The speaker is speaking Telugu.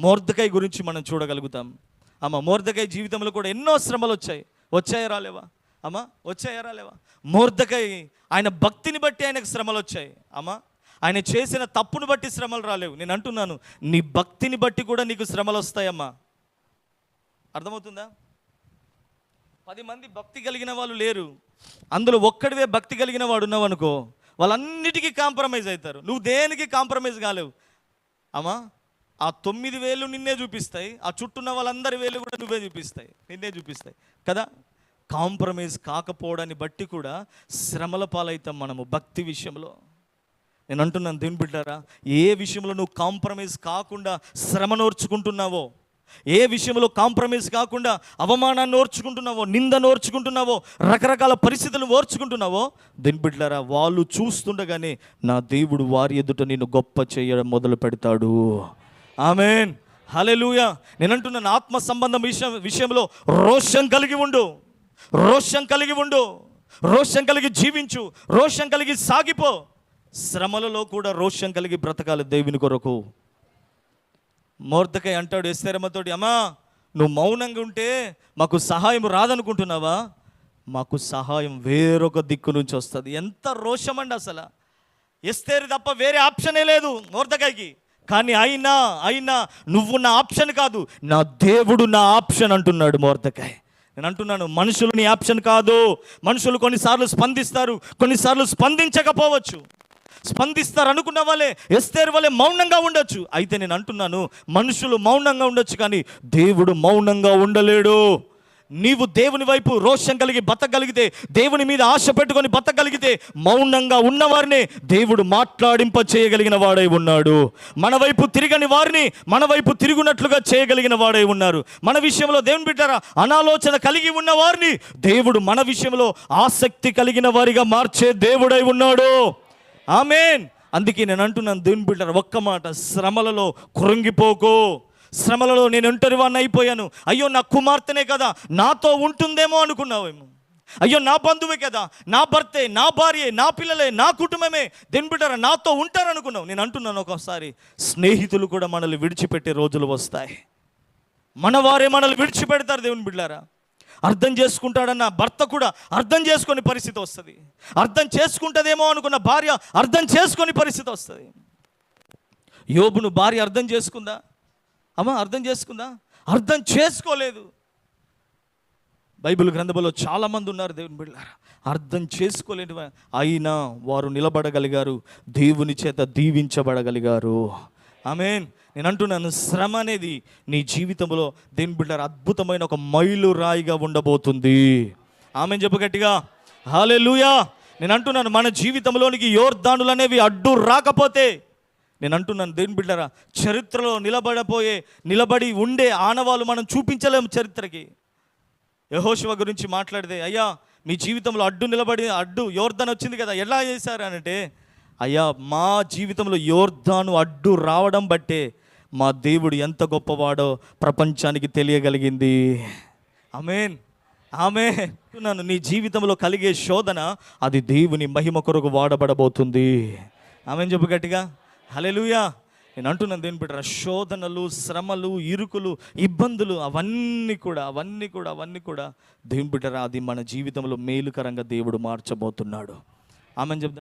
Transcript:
మొర్దెకై గురించి మనం చూడగలుగుతాం. మొర్దెకై జీవితంలో కూడా ఎన్నో శ్రమలు వచ్చాయా రాలేవా? వచ్చాయా రాలేవా? మొర్దెకై ఆయన భక్తిని బట్టి ఆయనకు శ్రమలు వచ్చాయి. ఆయన చేసిన తప్పును బట్టి శ్రమలు రాలేవు. నేను అంటున్నాను, నీ భక్తిని బట్టి కూడా నీకు శ్రమలు వస్తాయమ్మా. అర్థమవుతుందా? 10 మంది భక్తి కలిగిన వాళ్ళు లేరు, అందులో ఒక్కడివే భక్తి కలిగిన వాడు ఉన్నావు అనుకో, వాళ్ళన్నిటికీ కాంప్రమైజ్ అవుతారు. నువ్వు దేనికి కాంప్రమైజ్ కాలేవు. ఆ 9 వేలు నిన్నే చూపిస్తాయి, ఆ చుట్టూన్న వాళ్ళందరి వేలు కూడా నిన్నే చూపిస్తాయి కదా. కాంప్రమైజ్ కాకపోవడాన్ని బట్టి కూడా శ్రమల పాలవుతాం మనము భక్తి విషయంలో. నేను అంటున్నాను దేవుని బిడ్డారా, ఏ విషయంలో నువ్వు కాంప్రమైజ్ కాకుండా శ్రమ నోర్చుకుంటున్నావో, ఏ విషయంలో కాంప్రమైజ్ కాకుండా అవమానాన్ని ఓర్చుకుంటున్నావో, నిందను ఓర్చుకుంటున్నావో, రకరకాల పరిస్థితులను ఓర్చుకుంటున్నావో, దేవుని బిడ్డారా, వాళ్ళు చూస్తుండగానే నా దేవుడు వారి ఎదుట నిన్ను గొప్ప చేయడం మొదలు పెడతాడు. ఆమేన్, హల్లెలూయా. నేను అంటున్నాను, ఆత్మ సంబంధం విషయంలో రోషం కలిగి ఉండు, రోషం కలిగి జీవించు, రోషం కలిగి సాగిపో. శ్రమలలో కూడా రోషం కలిగి బ్రతకాలి దేవుని కొరకు. మొర్దెకై అంటాడు ఎస్తేరమ్మతోటి, నువ్వు మౌనంగా ఉంటే మాకు సహాయం రాదనుకుంటున్నావా? మాకు సహాయం వేరొక దిక్కు నుంచి వస్తుంది. ఎంత రోషం అండి అసలు. ఎస్తేరు తప్ప వేరే ఆప్షనే లేదు మొర్దెకైకి. కానీ అయినా నువ్వు నా ఆప్షన్ కాదు, నా దేవుడు నా ఆప్షన్ అంటున్నాడు మొర్దెకై. నేను అంటున్నాను, మనుషులు నీ ఆప్షన్ కాదు. మనుషులు కొన్నిసార్లు స్పందిస్తారు, కొన్నిసార్లు స్పందించకపోవచ్చు. స్పందిస్తారు అనుకున్న వాళ్ళే ఎస్తేరు వాళ్ళే మౌనంగా ఉండొచ్చు. అయితే నేను అంటున్నాను, మనుషులు మౌనంగా ఉండొచ్చు కానీ దేవుడు మౌనంగా ఉండలేడు. నీవు దేవుని వైపు రోషం కలిగి బతకగలిగితే, దేవుని మీద ఆశ పెట్టుకొని బతకగలిగితే, మౌనంగా ఉన్నవారిని దేవుడు మాట్లాడింప చేయగలిగిన వాడై ఉన్నాడు. మన వైపు తిరగని వారిని మన వైపు తిరుగునట్లుగా చేయగలిగిన వాడై ఉన్నారు. మన విషయంలో దేవుని బిడ్డారా, అనాలోచన కలిగి ఉన్న వారిని దేవుడు మన విషయంలో ఆసక్తి కలిగిన వారిగా మార్చే దేవుడై ఉన్నాడు. ఆమేన్. అందుకే నేను అంటున్నాను దేవుని బిడ్డారా, ఒక్క మాట, శ్రమలలో కృంగిపోకు. శ్రమలలో నేను ఒంటరి వాడిని అయిపోయాను, అయ్యో నా కుమార్తెనే కదా నాతో ఉంటుందేమో అనుకున్నావేమో, అయ్యో నా బంధువే కదా, నా భర్తే, నా భార్యే, నా పిల్లలే, నా కుటుంబమే దేవుని బిడ్డారా నాతో ఉంటారనుకున్నావు. నేను అంటున్నాను, ఒకసారి స్నేహితులు కూడా మనల్ని విడిచిపెట్టే రోజులు వస్తాయి. మన వారే మనల్ని విడిచిపెడతారు. దేవుని బిడ్డారా, అర్థం చేసుకుంటాడన్న భర్త కూడా అర్థం చేసుకొని పరిస్థితి వస్తుంది. అర్థం చేసుకుంటుందేమో అనుకున్న భార్య అర్థం చేసుకొని పరిస్థితి వస్తుంది. యోబును భార్య అర్థం చేసుకుందా? అర్థం చేసుకుందా? అర్థం చేసుకోలేదు. బైబిల్ గ్రంథంలో చాలామంది ఉన్నారు దేవుని బిడ్డలారా, అర్థం చేసుకోలేని, అయినా వారు నిలబడగలిగారు, దేవుని చేత దీవించబడగలిగారు. ఆమేన్. నేను అంటున్నాను, శ్రమ అనేది నీ జీవితంలో దేవుని బిడ్డలారా అద్భుతమైన ఒక మైలు రాయిగా ఉండబోతుంది. ఆమేన్ చెప్పు గట్టిగా, హల్లెలూయా. నేను అంటున్నాను, మన జీవితంలోనికి యోర్దానులు అనేవి అడ్డు రాకపోతే, నేను అంటున్నాను దేవుని బిడ్డలారా, చరిత్రలో నిలబడి ఉండే ఆనవాళ్ళు మనం చూపించలేము చరిత్రకి. యెహోషువ గురించి మాట్లాడితే, అయ్యా మీ జీవితంలో అడ్డు యోర్దాను వచ్చింది కదా, ఎలా చేశారు అంటే, అయ్యా మా జీవితంలో యోర్దాను అడ్డు రావడం బట్టే మా దేవుడు ఎంత గొప్పవాడో ప్రపంచానికి తెలియగలిగింది. ఆమేన్, ఆమేన్. నీ జీవితంలో కలిగే శోధన అది దేవుని మహిమ కొరకు వాడబడబోతుంది. ఆమేన్ చెప్పు గట్టిగా, హల్లెలూయా. నేను అంటున్నాను దేవుని బిడ్డలారా, శోధనలు, శ్రమలు, ఇరుకులు, ఇబ్బందులు అవన్నీ కూడా దేవుని బిడ్డలారా అది మన జీవితంలో మేలుకరంగా దేవుడు మార్చబోతున్నాడు. ఆమేన్ చెప్తా.